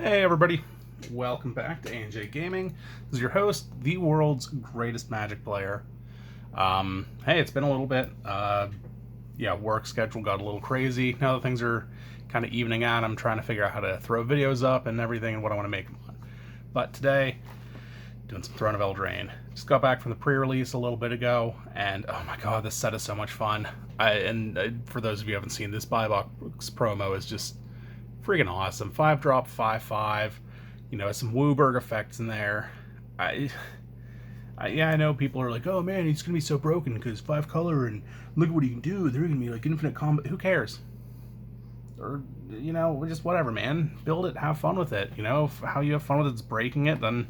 Hey everybody, welcome back to A&J Gaming. This is your host, the world's greatest Magic player. Hey, it's been a little bit. Work schedule got a little crazy. Now that things are kind of evening out, I'm trying to figure out how to throw videos up and everything and what I want to make them on. But today, doing some Throne of Eldraine. Just got back from the pre-release a little bit ago, and oh my god, this set is so much fun. For those of you who haven't seen, this buy box promo is just freaking awesome. 5-drop, 5/5. Some Wooburg effects in there. I know people are like, oh man, he's gonna be so broken because 5-color and look at what he can do. They're gonna be like infinite combat. Who cares? Or just whatever, man. Build it, have fun with it. If how you have fun with it's breaking it, then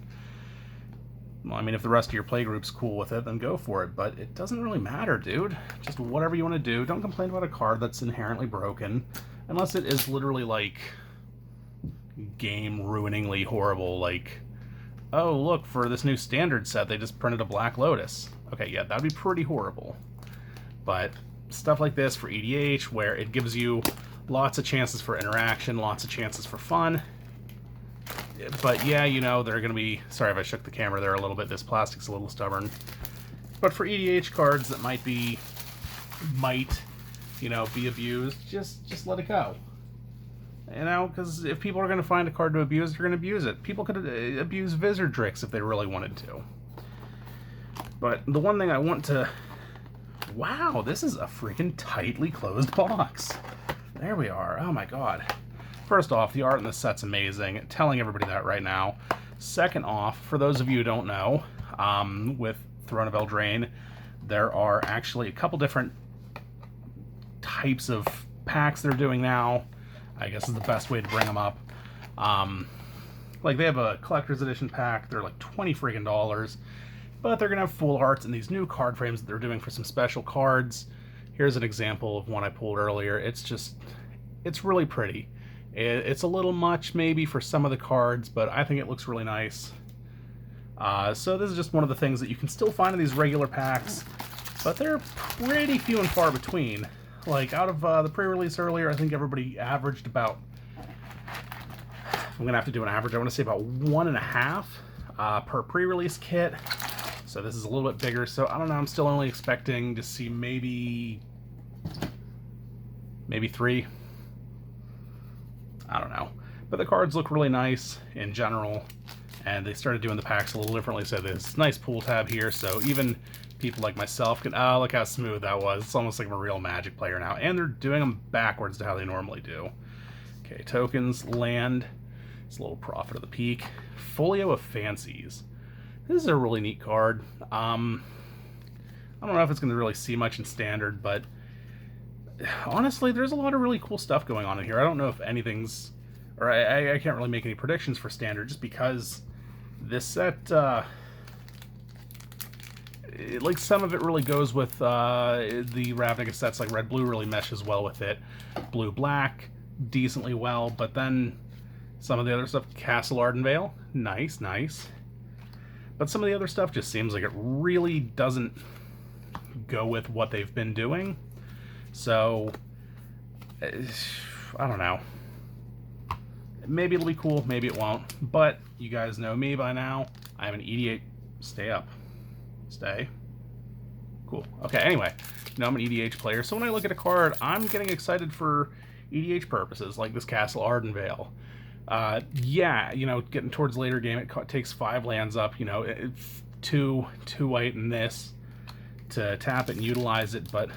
well, I mean, if the rest of your playgroup's cool with it, then go for it. But it doesn't really matter, dude. Just whatever you want to do. Don't complain about a card that's inherently broken. Unless it is literally, like, game-ruiningly horrible, like, oh, look, for this new standard set, they just printed a Black Lotus. Okay, yeah, that'd be pretty horrible. But stuff like this for EDH, where it gives you lots of chances for interaction, lots of chances for fun. But, yeah, they're going to be... Sorry if I shook the camera there a little bit. This plastic's a little stubborn. But for EDH cards that might be abused, just let it go. Because if people are going to find a card to abuse, they're going to abuse it. People could abuse Vizardrix if they really wanted to. But the one thing I want to... Wow, this is a freaking tightly closed box. There we are. Oh my god. First off, the art in this set's amazing. Telling everybody that right now. Second off, for those of you who don't know, with Throne of Eldraine, there are actually a couple different types of packs they're doing now. I guess is the best way to bring them up. Like, they have a collector's edition pack. They're like $20 friggin', but they're gonna have full arts in these new card frames that they're doing for some special cards. Here's an example of one I pulled earlier. It's really pretty. It's a little much maybe for some of the cards, but I think it looks really nice. So this is just one of the things that you can still find in these regular packs, but they're pretty few and far between. Like, out of the pre-release earlier, I think everybody averaged about... I'm going to have to do an average. I want to say about 1.5 per pre-release kit. So this is a little bit bigger. So, I don't know. I'm still only expecting to see maybe 3. I don't know. But the cards look really nice in general. And they started doing the packs a little differently. So there's nice pool tab here. So even... people like myself can... Oh, look how smooth that was. It's almost like I'm a real Magic player now. And they're doing them backwards to how they normally do. Okay, tokens, land. It's a little Prophet of the Peak. Folio of Fancies. This is a really neat card. I don't know if it's going to really see much in Standard, but... honestly, there's a lot of really cool stuff going on in here. I don't know if anything's... Or I can't really make any predictions for Standard, just because this set... like, some of it really goes with the Ravnica sets, like Red-Blue really meshes well with it. Blue-Black, decently well, but then some of the other stuff, Castle Ardenvale, nice. But some of the other stuff just seems like it really doesn't go with what they've been doing. So, I don't know. Maybe it'll be cool, maybe it won't. But you guys know me by now. I'm an EDH... Stay up. Stay. Cool. Okay, anyway. I'm an EDH player, so when I look at a card, I'm getting excited for EDH purposes, like this Castle Ardenvale. Getting towards later game, it takes 5 lands up, two white and this to tap it and utilize it, but,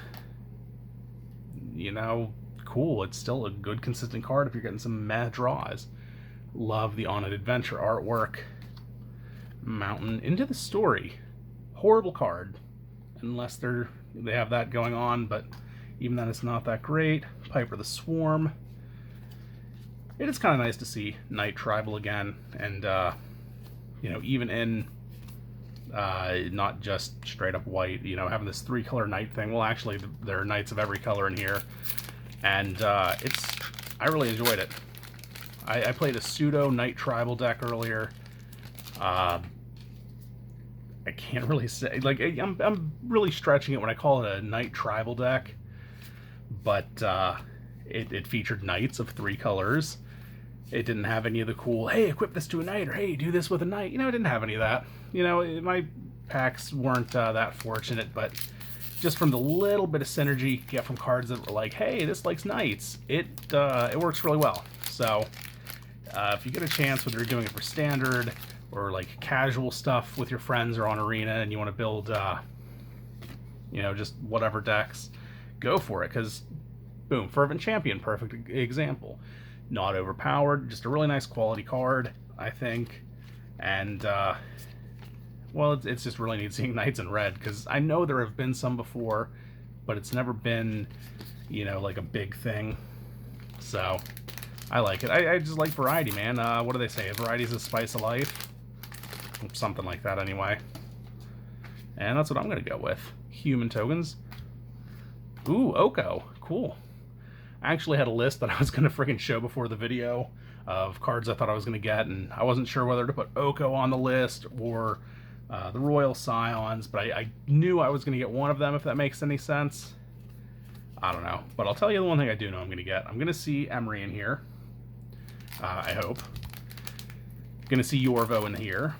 cool. It's still a good, consistent card if you're getting some meh draws. Love the On an Adventure artwork. Mountain into the Story. Horrible card, unless they have that going on, but even then it's not that great. Piper the Swarm. It is kind of nice to see Knight Tribal again, and even in not just straight up white, having this 3-color Knight thing. Well, actually, there are Knights of every color in here, and I really enjoyed it. I played a pseudo Knight Tribal deck earlier. I can't really say, like, I'm really stretching it when I call it a Knight Tribal deck, but it featured Knights of 3 colors, It didn't have any of the cool, hey, equip this to a knight, or hey, do this with a knight. You know, it didn't have any of that. You know, my packs weren't that fortunate, but just from the little bit of synergy you get from cards that were like, hey, this likes knights, it works really well. So if you get a chance, whether you're doing it for standard or like casual stuff with your friends or on arena, and you want to build, you know, just whatever decks, go for it. Because boom, Fervent Champion, perfect example. Not overpowered, just a really nice quality card, I think. And well, it's just really neat seeing knights in red, because I know there have been some before, but it's never been, you know, like a big thing. So I like it. I just like variety, man. What do they say? Variety is the spice of life. Something like that, anyway. And that's what I'm going to go with. Human tokens. Ooh, Oko. Cool. I actually had a list that I was going to freaking show before the video of cards I thought I was going to get, and I wasn't sure whether to put Oko on the list or the Royal Scions, but I knew I was going to get one of them, if that makes any sense. I don't know, but I'll tell you the one thing I do know I'm going to get. I'm going to see Emery in here. I hope. Going to see Yorvo in here,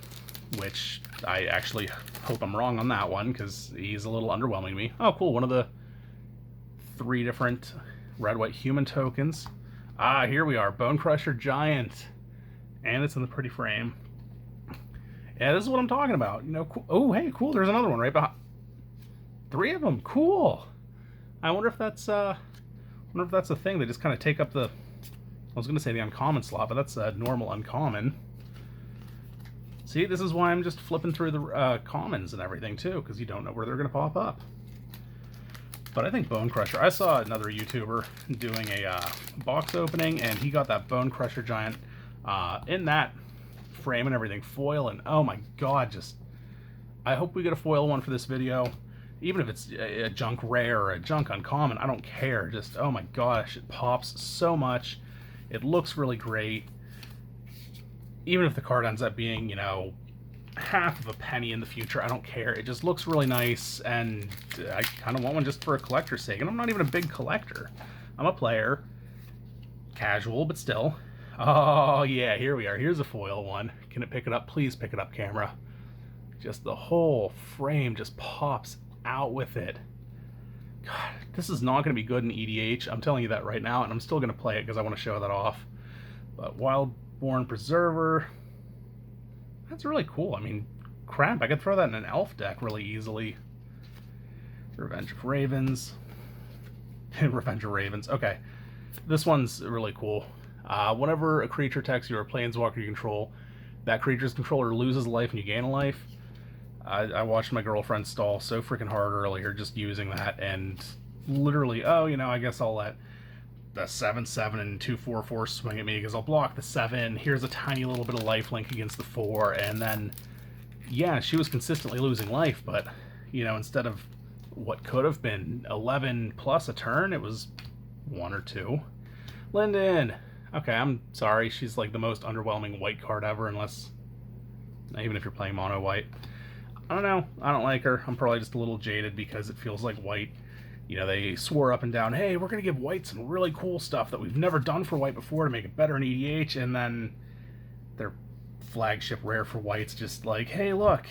which I actually hope I'm wrong on that one, because he's a little underwhelming to me. Oh, cool, one of the 3 different red-white human tokens. Ah, here we are, Bone Crusher Giant. And it's in the pretty frame. Yeah, this is what I'm talking about. You know, cool. Oh, hey, cool, there's another one right behind. 3 of them, cool. I wonder if that's a thing. They just kind of take up the, I was going to say the uncommon slot, but that's a normal uncommon. See, this is why I'm just flipping through the commons and everything, too, because you don't know where they're going to pop up. But I think Bone Crusher, I saw another YouTuber doing a box opening, and he got that Bone Crusher Giant in that frame and everything, foil, and oh my god, just, I hope we get a foil one for this video. Even if it's a junk rare or a junk uncommon, I don't care. Just, oh my gosh, it pops so much. It looks really great. Even if the card ends up being, you know, half of a penny in the future, I don't care. It just looks really nice, and I kind of want one just for a collector's sake. And I'm not even a big collector. I'm a player. Casual, but still. Oh, yeah, here we are. Here's a foil one. Can it pick it up? Please pick it up, camera. Just the whole frame just pops out with it. God, this is not going to be good in EDH. I'm telling you that right now, and I'm still going to play it because I want to show that off. But Wildborn Preserver, that's really cool. I mean, crap, I could throw that in an elf deck really easily. Revenge of Ravens. Revenge of Ravens. Okay, this one's really cool. Whenever a creature attacks you or a planeswalker you control, that creature's controller loses a life and you gain a life. I watched my girlfriend stall so freaking hard earlier just using that, and literally, oh, you know, I guess I'll let the 7/7 and 2/4/4 swing at me because I'll block the 7. Here's a tiny little bit of lifelink against the 4, and then, yeah, she was consistently losing life, but, you know, instead of what could have been 11 plus a turn, it was 1 or 2. Linden! Okay, I'm sorry, she's like the most underwhelming white card ever, unless, even if you're playing mono white. I don't know, I don't like her. I'm probably just a little jaded because it feels like white, you know, they swore up and down, hey, we're going to give white some really cool stuff that we've never done for white before to make it better in EDH, and then their flagship rare for white's just like, hey, look,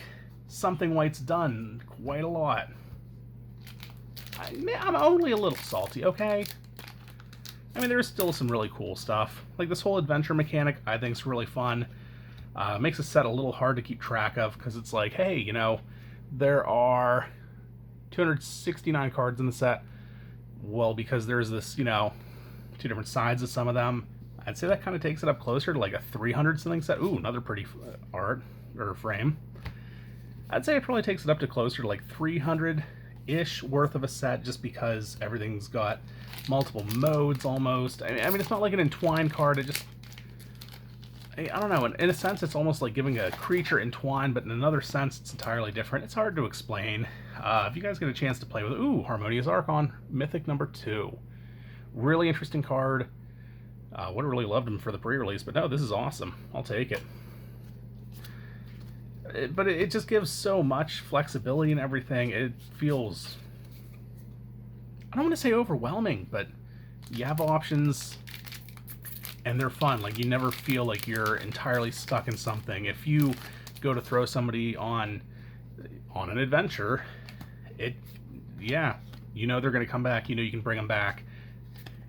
something white's done quite a lot. I'm only a little salty, okay? I mean, there's still some really cool stuff. Like this whole adventure mechanic, I think is really fun. Makes a set a little hard to keep track of because it's like, hey, you know, there are 269 cards in the set. Well, because there's this, you know, 2 different sides of some of them, I'd say that kind of takes it up closer to like a 300 something set. Ooh, another pretty art or frame. I'd say it probably takes it up to closer to like 300-ish worth of a set, just because everything's got multiple modes almost. I mean, it's not like an Entwine card. It just, I don't know. In a sense, it's almost like giving a creature Entwine, but in another sense, it's entirely different. It's hard to explain. If you guys get a chance to play with it, ooh, Harmonious Archon, Mythic number 2. Really interesting card. Would have really loved him for the pre-release, but no, this is awesome. I'll take it. But it just gives so much flexibility and everything. It feels, I don't want to say overwhelming, but you have options, and they're fun. Like, you never feel like you're entirely stuck in something. If you go to throw somebody on an adventure, yeah, you know they're going to come back. You know you can bring them back,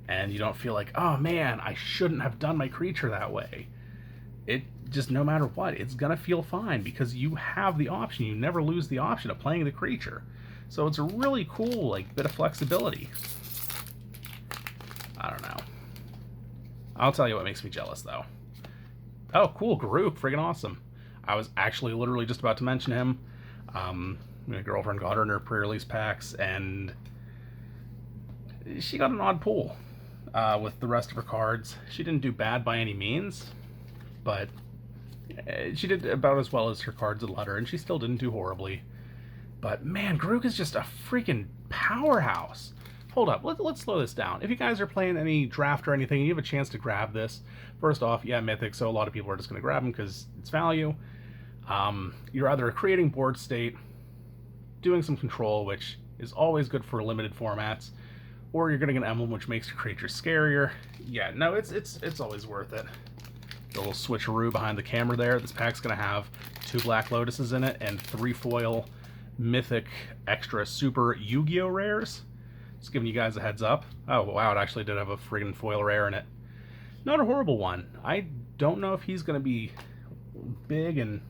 and you don't feel like, oh man, I shouldn't have done my creature that way. It just, no matter what, it's going to feel fine because you have the option. You never lose the option of playing the creature. So it's a really cool, like, bit of flexibility. I don't know. I'll tell you what makes me jealous, though. Oh, cool, Garuk, friggin' awesome. I was actually literally just about to mention him. My girlfriend got her in her pre-release packs, and she got an odd pull with the rest of her cards. She didn't do bad by any means, but she did about as well as her cards would let her, and she still didn't do horribly. But man, Garuk is just a freaking powerhouse. Hold up, let's slow this down. If you guys are playing any draft or anything, and you have a chance to grab this, first off, yeah, Mythic, so a lot of people are just going to grab them because it's value. You're either creating board state, doing some control, which is always good for limited formats, or you're getting an emblem which makes your creatures scarier. Yeah, no, it's always worth it. The little switcheroo behind the camera there. This pack's going to have 2 Black Lotuses in it and 3 foil Mythic extra super Yu-Gi-Oh rares. Just giving you guys a heads up. Oh wow, it actually did have a friggin' foil rare in it. Not a horrible one. I don't know if he's going to be big, and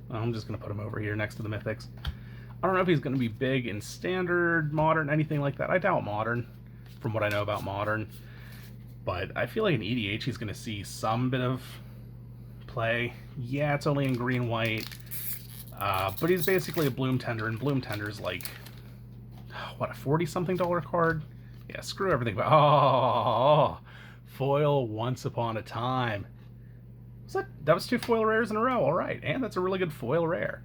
I'm just going to put him over here next to the Mythics. I don't know if he's going to be big in Standard, Modern, anything like that. I doubt Modern, from what I know about Modern. But I feel like in EDH he's going to see some bit of play. Yeah, it's only in green-white. But he's basically a Bloom Tender, and Bloom Tender's like, what, a $40-something card? Yeah, screw everything. But oh, foil Once Upon a Time. That was 2 foil rares in a row. All right, and that's a really good foil rare.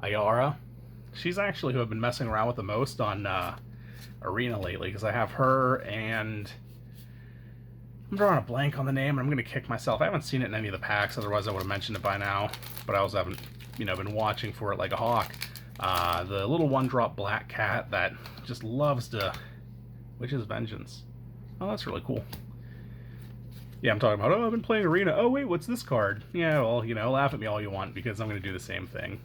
Ayara. She's actually who I've been messing around with the most on Arena lately, because I have her and I'm drawing a blank on the name, and I'm going to kick myself. I haven't seen it in any of the packs, otherwise I would have mentioned it by now. But I also haven't, been watching for it like a hawk. The little 1-drop black cat that just loves to Witch's Vengeance. Oh, that's really cool. Yeah, I'm talking about, oh, I've been playing Arena. Oh, wait, what's this card? Yeah, well, laugh at me all you want, because I'm going to do the same thing.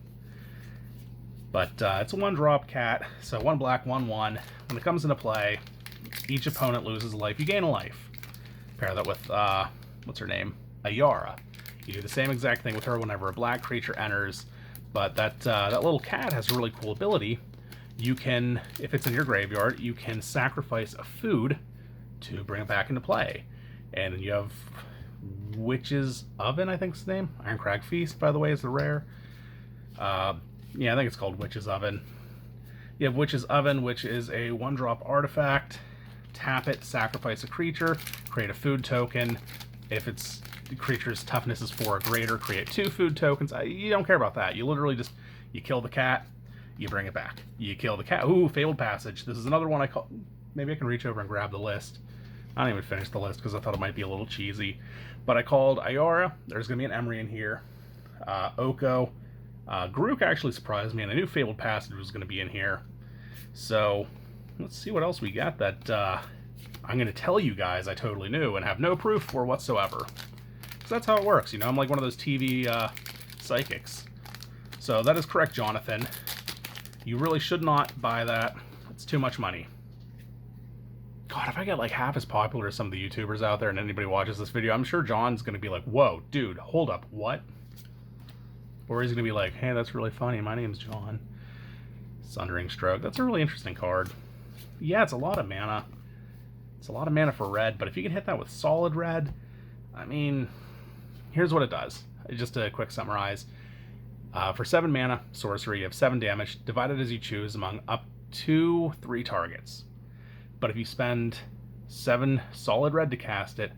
But it's a 1-drop cat, so 1 black, 1/1. When it comes into play, each opponent loses a life. You gain a life. Pair that with, what's her name? Ayara. You do the same exact thing with her whenever a black creature enters, but that little cat has a really cool ability. You can, if it's in your graveyard, you can sacrifice a food to bring it back into play. And then you have Witch's Oven, I think is the name. Ironcrag Feast, by the way, is the rare. Yeah, I think it's called Witch's Oven. You have Witch's Oven, which is a 1-drop artifact. Tap it, sacrifice a creature, create a food token. If it's the creature's toughness is 4 or greater, create 2 food tokens. You don't care about that. You literally just, you kill the cat, you bring it back. You kill the cat. Ooh, Fabled Passage. This is another one I call. Maybe I can reach over and grab the list. I didn't even finish the list because I thought it might be a little cheesy. But I called Ayara. There's going to be an Emery in here. Oko. Garuk actually surprised me, and I knew Fabled Passage was going to be in here. So, let's see what else we got that I'm going to tell you guys I totally knew and have no proof for whatsoever. Because that's how it works, I'm like one of those TV psychics. So that is correct, Jonathan. You really should not buy that. It's too much money. God, if I get like half as popular as some of the YouTubers out there and anybody watches this video, I'm sure John's going to be like, whoa, dude, hold up, what? Or he's going to be like, hey, that's really funny, my name's John. Sundering Stroke, that's a really interesting card. Yeah, it's a lot of mana. It's a lot of mana for red, but if you can hit that with solid red, I mean, here's what it does. Just to quick summarize. For 7 mana, sorcery, you have 7 damage, divided as you choose among up to 3 targets. But if you spend 7 solid red to cast it,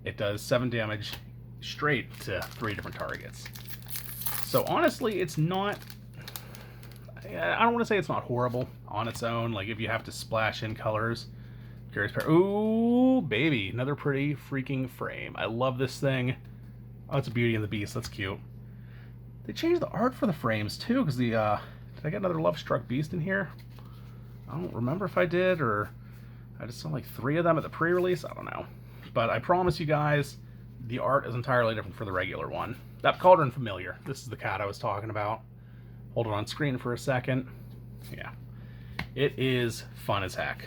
it does 7 damage straight to 3 different targets. So honestly, it's not... I don't want to say it's not horrible on its own, like if you have to splash in colors. Curious Pair. Ooh, baby. Another pretty freaking frame. I love this thing. Oh, it's a Beauty and the Beast. That's cute. They changed the art for the frames, too, because the... did I get another Love Struck Beast in here? I don't remember if I did, or... I just saw like 3 of them at the pre-release. I don't know. But I promise you guys, the art is entirely different for the regular one. That Cauldron familiar. This is the cat I was talking about. Hold it on screen for a second. Yeah. It is fun as heck.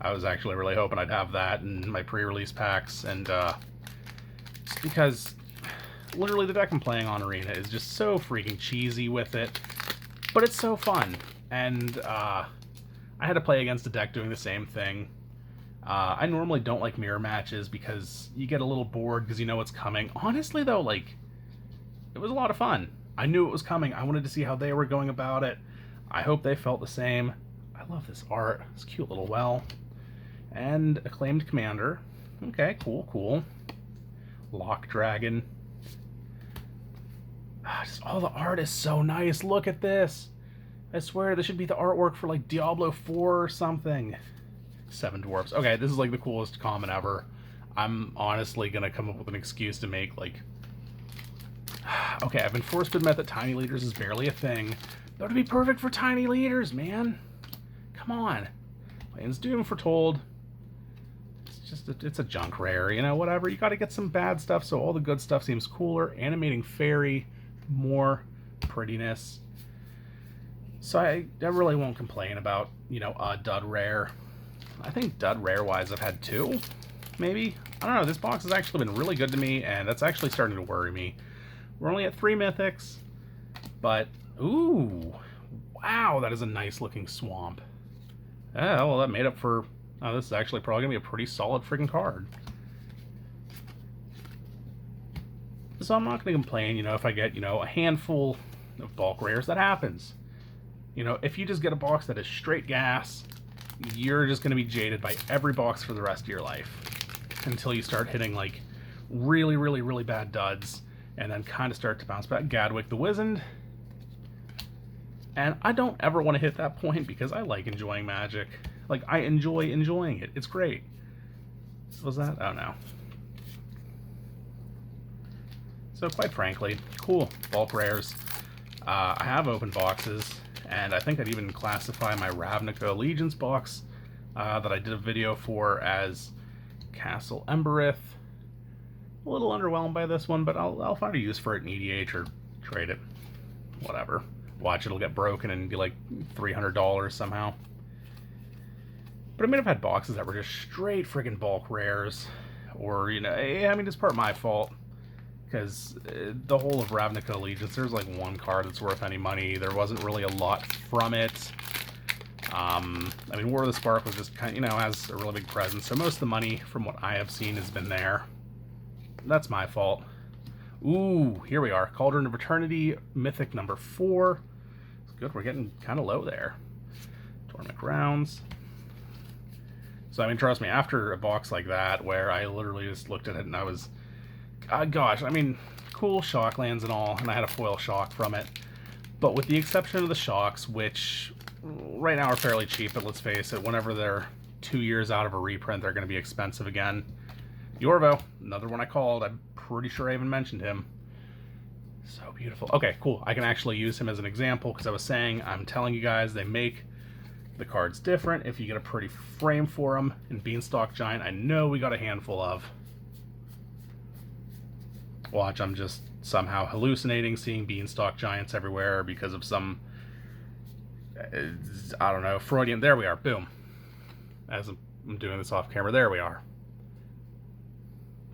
I was actually really hoping I'd have that in my pre-release packs, and just because literally the deck I'm playing on Arena is just so freaking cheesy with it, but it's so fun. And I had to play against a deck doing the same thing. I normally don't like mirror matches because you get a little bored because you know what's coming. Honestly, though, like, it was a lot of fun. I knew it was coming. I wanted to see how they were going about it. I hope they felt the same. I love this art. This cute little well. And Acclaimed Commander. Okay, cool, cool. Lock Dragon. Just all the art is so nice. Look at this. I swear this should be the artwork for like Diablo 4 or something. 7 dwarfs. Okay, this is like the coolest common ever. I'm honestly gonna come up with an excuse to make like... Okay, I've been forced to admit that tiny leaders is barely a thing. That would be perfect for tiny leaders, man. Come on. Plains Doom Foretold. It's a junk rare, you know, whatever. You gotta get some bad stuff so all the good stuff seems cooler. Animating Fairy, more prettiness. So I really won't complain about, you know, a dud rare. I think dud rare-wise I've had 2, maybe? I don't know, this box has actually been really good to me, and that's actually starting to worry me. We're only at 3 mythics, but, ooh, wow, that is a nice-looking swamp. Oh, well, that made up for... Oh, this is actually probably going to be a pretty solid freaking card. So I'm not going to complain, you know, if I get, you know, a handful of bulk rares. That happens. You know, if you just get a box that is straight gas, you're just going to be jaded by every box for the rest of your life. Until you start hitting, like, really, really, really bad duds, and then kind of start to bounce back. Gadwick the Wizened. And I don't ever want to hit that point because I like enjoying Magic. Like, I enjoy enjoying it. It's great. Was that? Oh, no. So, quite frankly, cool. Bulk rares. I have opened boxes, and I think I'd even classify my Ravnica Allegiance box that I did a video for as Castle Embereth. A little underwhelmed by this one, but I'll find a use for it in EDH or trade it. Whatever. Watch, it'll get broken and be like $300 somehow. But I mean, I've had boxes that were just straight friggin' bulk rares. Or, you know, I mean, it's part of my fault. Because the whole of Ravnica Allegiance, there's like one card that's worth any money. There wasn't really a lot from it. I mean, War of the Spark was just kind of, you know, has a really big presence. So most of the money, from what I have seen, has been there. That's my fault. Ooh, here we are. Cauldron of Eternity, Mythic number 4. It's good, we're getting kind of low there. Torment Rounds. So, I mean, trust me, after a box like that, where I literally just looked at it and I was... gosh, I mean, cool shock lands and all, and I had a foil shock from it. But with the exception of the shocks, which right now are fairly cheap, but let's face it, whenever they're 2 years out of a reprint, they're going to be expensive again. Yorvo, another one I called. I'm pretty sure I even mentioned him. So beautiful. Okay, cool. I can actually use him as an example, because I was saying, I'm telling you guys, they make the cards different if you get a pretty frame for them. In Beanstalk Giant, I know we got a handful of. Watch, I'm just somehow hallucinating seeing Beanstalk Giants everywhere because of some, I don't know, Freudian. There we are. Boom. As I'm doing this off camera, there we are.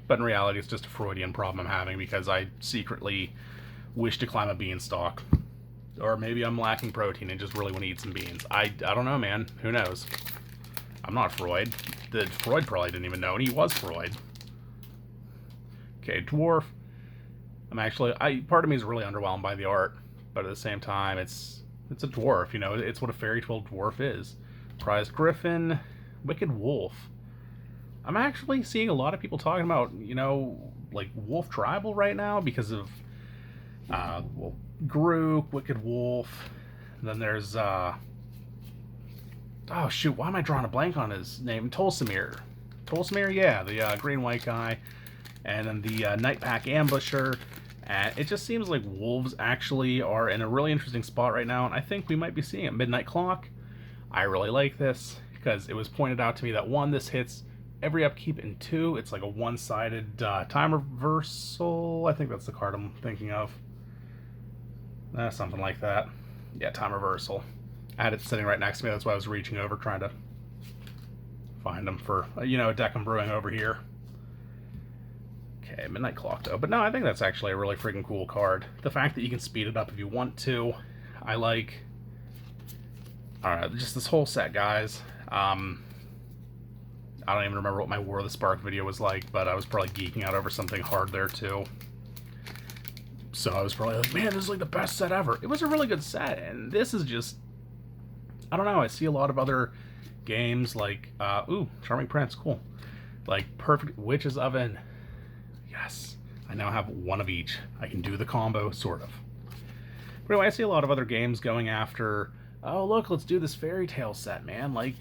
But in reality, it's just a Freudian problem I'm having because I secretly wish to climb a beanstalk. Or maybe I'm lacking protein and just really want to eat some beans. I don't know, man. Who knows? I'm not Freud. Freud probably didn't even know, and he was Freud. Okay, Dwarf. I'm actually, part of me is really underwhelmed by the art, but at the same time, it's a dwarf, you know, it's what a fairy tale dwarf is. Prized Griffin, Wicked Wolf. I'm actually seeing a lot of people talking about, you know, like Wolf Tribal right now because of, well, Grook, Wicked Wolf, and then there's, oh shoot, why am I drawing a blank on his name? Tolsimir, yeah, the green-white guy. And then the Night Pack Ambusher. And it just seems like wolves actually are in a really interesting spot right now, and I think we might be seeing it. Midnight Clock. I really like this, because it was pointed out to me that, one, this hits every upkeep in 2. It's like a one-sided time reversal. I think that's the card I'm thinking of. Something like that. Yeah, time reversal. I had it sitting right next to me. That's why I was reaching over trying to find them for, a deck I'm brewing over here. Okay, Midnight Clock though. But no, I think that's actually a really freaking cool card. The fact that you can speed it up if you want to, I like. I don't know, just this whole set, guys. I don't even remember what my War of the Spark video was like, but I was probably geeking out over something hard there too. So I was probably like, man, this is like the best set ever. It was a really good set, and this is just, I don't know, I see a lot of other games like, ooh, Charming Prince, cool. Like Perfect Witch's Oven. Yes, I now have one of each. I can do the combo, sort of. But anyway, I see a lot of other games going after, oh look, let's do this fairy tale set, man. Like,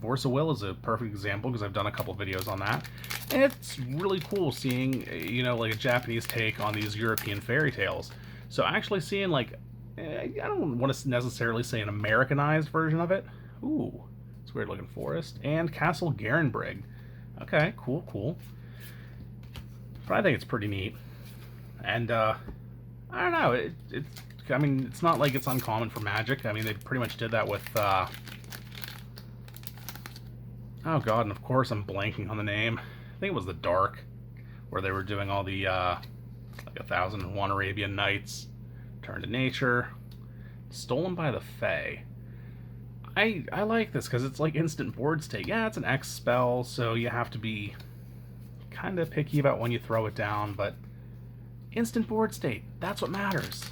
Force of Will is a perfect example because I've done a couple videos on that. And it's really cool seeing, like a Japanese take on these European fairy tales. So actually seeing, like, I don't want to necessarily say an Americanized version of it. Ooh, it's a weird looking forest. And Castle Garenbrig. Okay, cool. But I think it's pretty neat. And, I don't know, it's not like it's uncommon for Magic. I mean, they pretty much did that with, oh god, and of course I'm blanking on the name. I think it was The Dark, where they were doing all the, like 1001 Arabian Nights, Turn to Nature, Stolen by the Fae. I like this because it's like instant board state. Yeah, it's an X spell, so you have to be kind of picky about when you throw it down, but instant board state, that's what matters.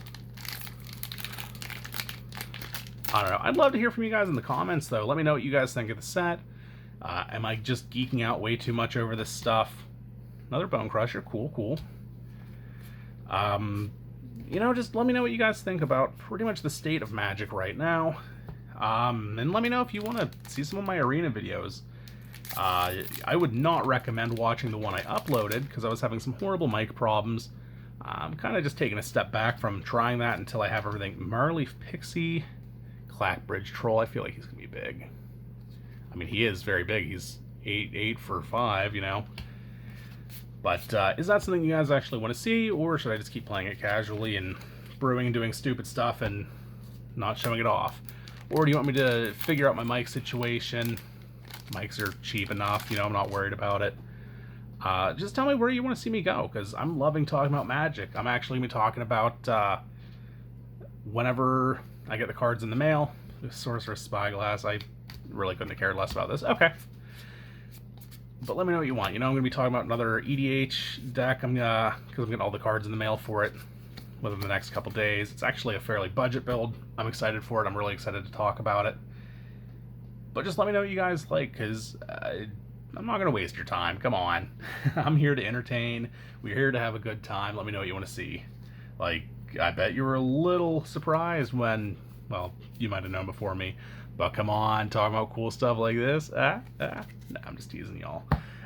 I don't know. I'd love to hear from you guys in the comments, though. Let me know what you guys think of the set. Am I just geeking out way too much over this stuff? Another Bone Crusher. Cool. Just let me know what you guys think about pretty much the state of Magic right now. And let me know if you want to see some of my arena videos. I would not recommend watching the one I uploaded because I was having some horrible mic problems. I'm kind of just taking a step back from trying that until I have everything. Marleaf Pixie, Clackbridge Troll. I feel like he's going to be big. I mean, he is very big. He's 8 for 5, But is that something you guys actually want to see, or should I just keep playing it casually and brewing and doing stupid stuff and not showing it off? Or do you want me to figure out my mic situation? Mics are cheap enough, I'm not worried about it. Just tell me where you want to see me go, because I'm loving talking about Magic. I'm actually going to be talking about whenever I get the cards in the mail. Sorcerer's Spyglass, I really couldn't have cared less about this. Okay. But let me know what you want. I'm going to be talking about another EDH deck. Because I'm getting all the cards in the mail for it within the next couple days. It's actually a fairly budget build. I'm excited for it. I'm really excited to talk about it. But just let me know what you guys like, because I'm not going to waste your time. Come on. I'm here to entertain. We're here to have a good time. Let me know what you want to see. Like, I bet you were a little surprised when, well, you might have known before me. But come on, talking about cool stuff like this. No, I'm just teasing y'all.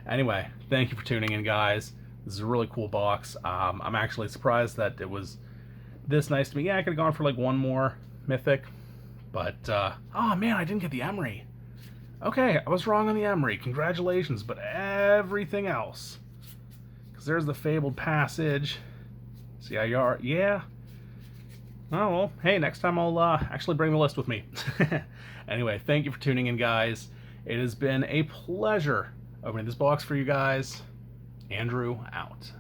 Anyway, thank you for tuning in, guys. This is a really cool box. I'm actually surprised that it was this nice to me. Yeah, I could have gone for like one more Mythic. But, oh man, I didn't get the Emery. Okay, I was wrong on the Emery. Congratulations, but everything else. Because there's the Fabled Passage. See how you are? Yeah. Oh, well, hey, next time I'll actually bring the list with me. Anyway, thank you for tuning in, guys. It has been a pleasure opening this box for you guys. Andrew, out.